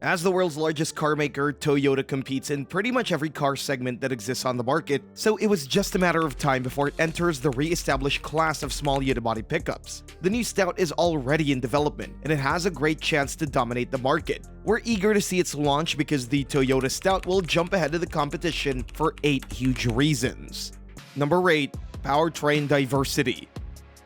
As the world's largest car maker, Toyota competes in pretty much every car segment that exists on the market, so it was just a matter of time before it enters the re-established class of small unibody pickups. The new Stout is already in development, and it has a great chance to dominate the market. We're eager to see its launch because the Toyota Stout will jump ahead of the competition for 8 huge reasons. Number 8. Powertrain Diversity.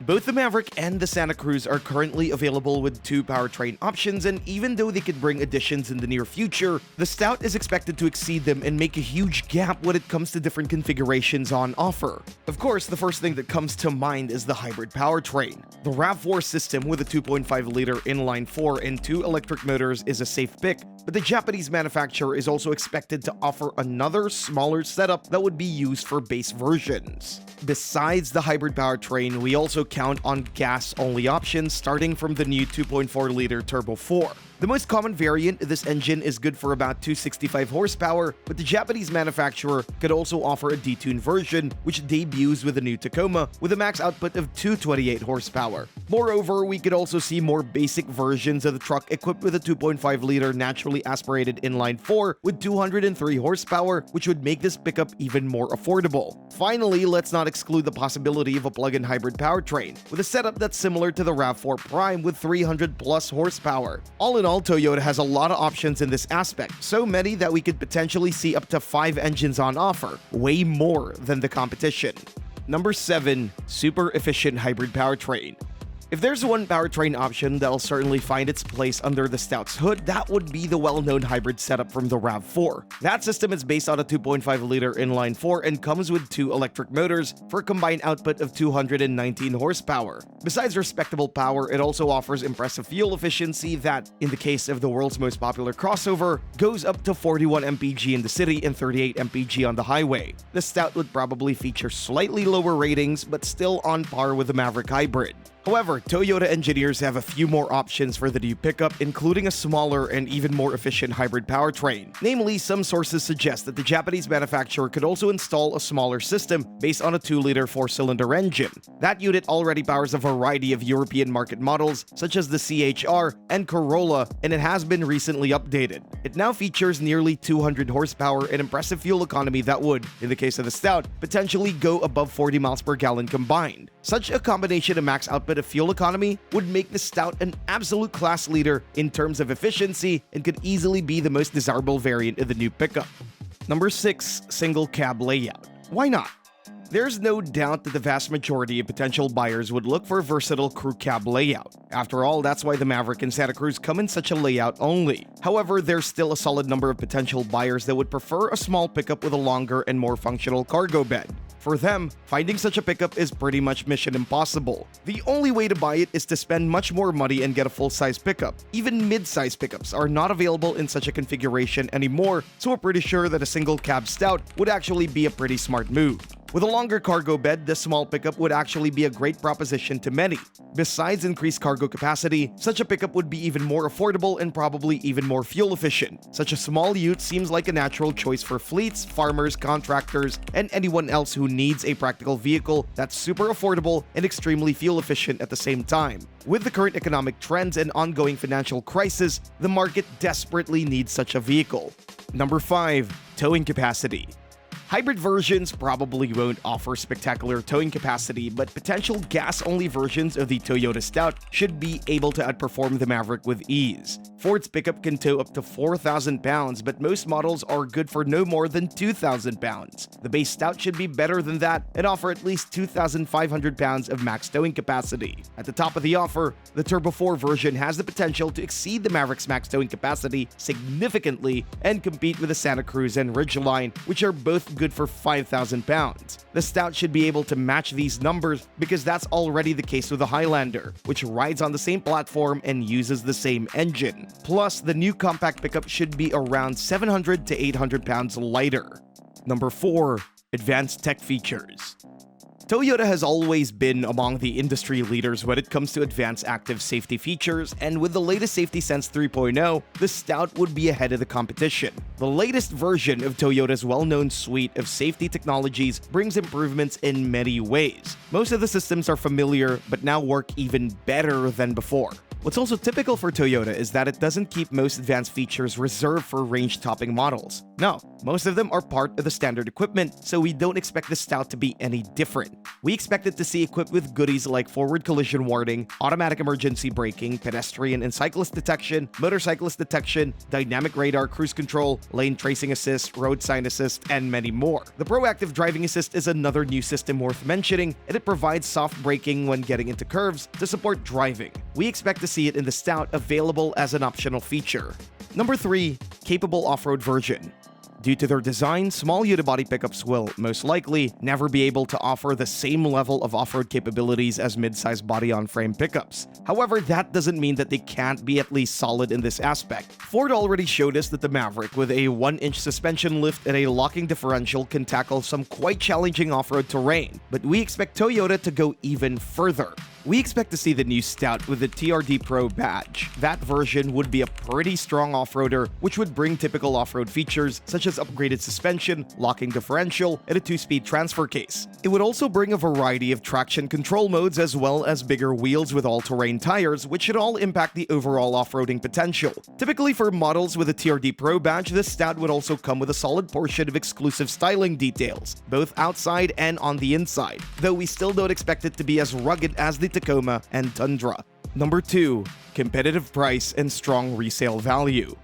Both the Maverick and the Santa Cruz are currently available with 2 powertrain options, and even though they could bring additions in the near future, the Stout is expected to exceed them and make a huge gap when it comes to different configurations on offer. Of course, the first thing that comes to mind is the hybrid powertrain. The RAV4 system with a 2.5-liter inline-4 and 2 electric motors is a safe pick, but the Japanese manufacturer is also expected to offer another smaller setup that would be used for base versions. Besides the hybrid powertrain, we also count on gas-only options starting from the new 2.4-liter Turbo 4. The most common variant of this engine is good for about 265 horsepower, but the Japanese manufacturer could also offer a detuned version, which debuts with the new Tacoma with a max output of 228 horsepower. Moreover, we could also see more basic versions of the truck equipped with a 2.5-liter naturally aspirated inline-4 with 203 horsepower, which would make this pickup even more affordable. Finally, let's not exclude the possibility of a plug-in hybrid powertrain, with a setup that's similar to the RAV4 Prime with 300 plus horsepower. All in all, Toyota has a lot of options in this aspect, so many that we could potentially see up to 5 engines on offer, way more than the competition. Number 7. Super efficient hybrid powertrain. If there's one powertrain option that'll certainly find its place under the Stout's hood, that would be the well-known hybrid setup from the RAV4. That system is based on a 2.5-liter inline-4 and comes with 2 electric motors for a combined output of 219 horsepower. Besides respectable power, it also offers impressive fuel efficiency that, in the case of the world's most popular crossover, goes up to 41 mpg in the city and 38 mpg on the highway. The Stout would probably feature slightly lower ratings, but still on par with the Maverick Hybrid. However, Toyota engineers have a few more options for the new pickup, including a smaller and even more efficient hybrid powertrain. Namely, some sources suggest that the Japanese manufacturer could also install a smaller system based on a 2-liter 4-cylinder engine. That unit already powers a variety of European market models, such as the CHR and Corolla, and it has been recently updated. It now features nearly 200 horsepower and impressive fuel economy that would, in the case of the Stout, potentially go above 40 miles per gallon combined. Such a combination of max output of fuel economy would make the Stout an absolute class leader in terms of efficiency and could easily be the most desirable variant of the new pickup. Number 6. Single cab layout. Why not? There's no doubt that the vast majority of potential buyers would look for a versatile crew cab layout. After all, that's why the Maverick and Santa Cruz come in such a layout only. However, there's still a solid number of potential buyers that would prefer a small pickup with a longer and more functional cargo bed. For them, finding such a pickup is pretty much mission impossible. The only way to buy it is to spend much more money and get a full-size pickup. Even mid-size pickups are not available in such a configuration anymore, so we're pretty sure that a single cab Stout would actually be a pretty smart move. With a longer cargo bed, this small pickup would actually be a great proposition to many. Besides increased cargo capacity, such a pickup would be even more affordable and probably even more fuel efficient. Such a small ute seems like a natural choice for fleets, farmers, contractors, and anyone else who needs a practical vehicle that's super affordable and extremely fuel efficient at the same time. With the current economic trends and ongoing financial crisis, the market desperately needs such a vehicle. Number 5. Towing capacity. Hybrid versions probably won't offer spectacular towing capacity, but potential gas-only versions of the Toyota Stout should be able to outperform the Maverick with ease. Ford's pickup can tow up to 4,000 pounds, but most models are good for no more than 2,000 pounds. The base Stout should be better than that and offer at least 2,500 pounds of max towing capacity. At the top of the offer, the Turbo 4 version has the potential to exceed the Maverick's max towing capacity significantly and compete with the Santa Cruz and Ridgeline, which are both good for 5,000 pounds. The Stout should be able to match these numbers because that's already the case with the Highlander, which rides on the same platform and uses the same engine. Plus, the new compact pickup should be around 700 to 800 pounds lighter. Number 4. Advanced tech features. Toyota has always been among the industry leaders when it comes to advanced active safety features, and with the latest Safety Sense 3.0, the Stout would be ahead of the competition. The latest version of Toyota's well-known suite of safety technologies brings improvements in many ways. Most of the systems are familiar, but now work even better than before. What's also typical for Toyota is that it doesn't keep most advanced features reserved for range-topping models. No, most of them are part of the standard equipment, so we don't expect the Stout to be any different. We expect it to see equipped with goodies like forward collision warning, automatic emergency braking, pedestrian and cyclist detection, motorcyclist detection, dynamic radar, cruise control, lane tracing assist, road sign assist, and many more. The proactive driving assist is another new system worth mentioning, and it provides soft braking when getting into curves to support driving. We expect to see it in the Stout, available as an optional feature. Number 3. Capable off-road version. Due to their design, small unibody pickups will, most likely, never be able to offer the same level of off-road capabilities as mid-size body-on-frame pickups. However, that doesn't mean that they can't be at least solid in this aspect. Ford already showed us that the Maverick, with a 1-inch suspension lift and a locking differential, can tackle some quite challenging off-road terrain, but we expect Toyota to go even further. We expect to see the new Stout with the TRD Pro badge. That version would be a pretty strong off-roader, which would bring typical off-road features such as upgraded suspension, locking differential, and a 2-speed transfer case. It would also bring a variety of traction control modes as well as bigger wheels with all-terrain tires, which should all impact the overall off-roading potential. Typically for models with a TRD Pro badge, this Stout would also come with a solid portion of exclusive styling details, both outside and on the inside, though we still don't expect it to be as rugged as the Tacoma and Tundra. Number 2. Competitive price and strong resale value.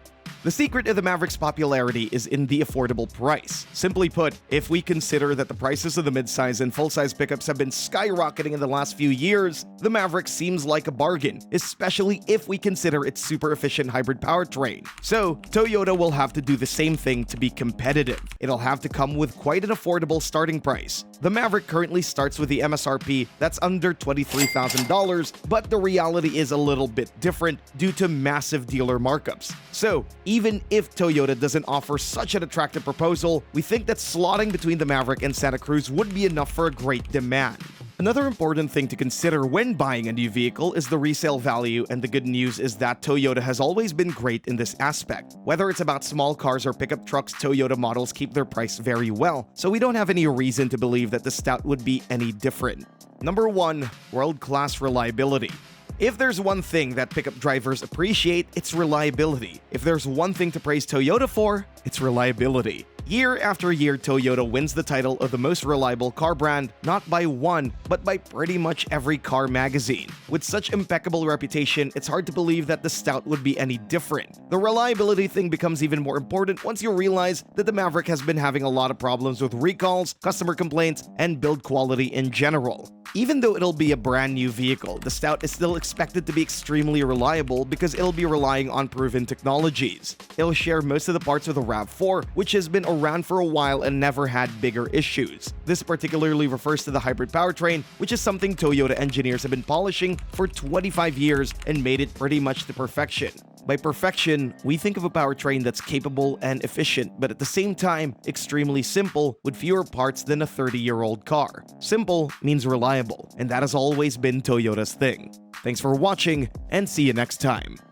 The secret of the Maverick's popularity is in the affordable price. Simply put, if we consider that the prices of the midsize and full-size pickups have been skyrocketing in the last few years, the Maverick seems like a bargain, especially if we consider its super efficient hybrid powertrain. So, Toyota will have to do the same thing to be competitive. It'll have to come with quite an affordable starting price. The Maverick currently starts with the MSRP that's under $23,000, but the reality is a little bit different due to massive dealer markups. So, even if Toyota doesn't offer such an attractive proposal, we think that slotting between the Maverick and Santa Cruz would be enough for a great demand. Another important thing to consider when buying a new vehicle is the resale value, and the good news is that Toyota has always been great in this aspect. Whether it's about small cars or pickup trucks, Toyota models keep their price very well, so we don't have any reason to believe that the Stout would be any different. Number 1. World-class reliability. If there's one thing that pickup drivers appreciate, it's reliability. If there's one thing to praise Toyota for, it's reliability. Year after year, Toyota wins the title of the most reliable car brand, not by one, but by pretty much every car magazine. With such impeccable reputation, it's hard to believe that the Stout would be any different. The reliability thing becomes even more important once you realize that the Maverick has been having a lot of problems with recalls, customer complaints, and build quality in general. Even though it'll be a brand new vehicle, the Stout is still expected to be extremely reliable because it'll be relying on proven technologies. It'll share most of the parts of the RAV4, which has been around for a while and never had bigger issues. This particularly refers to the hybrid powertrain, which is something Toyota engineers have been polishing for 25 years and made it pretty much to perfection. By perfection, we think of a powertrain that's capable and efficient, but at the same time, extremely simple with fewer parts than a 30-year-old car. Simple means reliable, and that has always been Toyota's thing. Thanks for watching, and see you next time.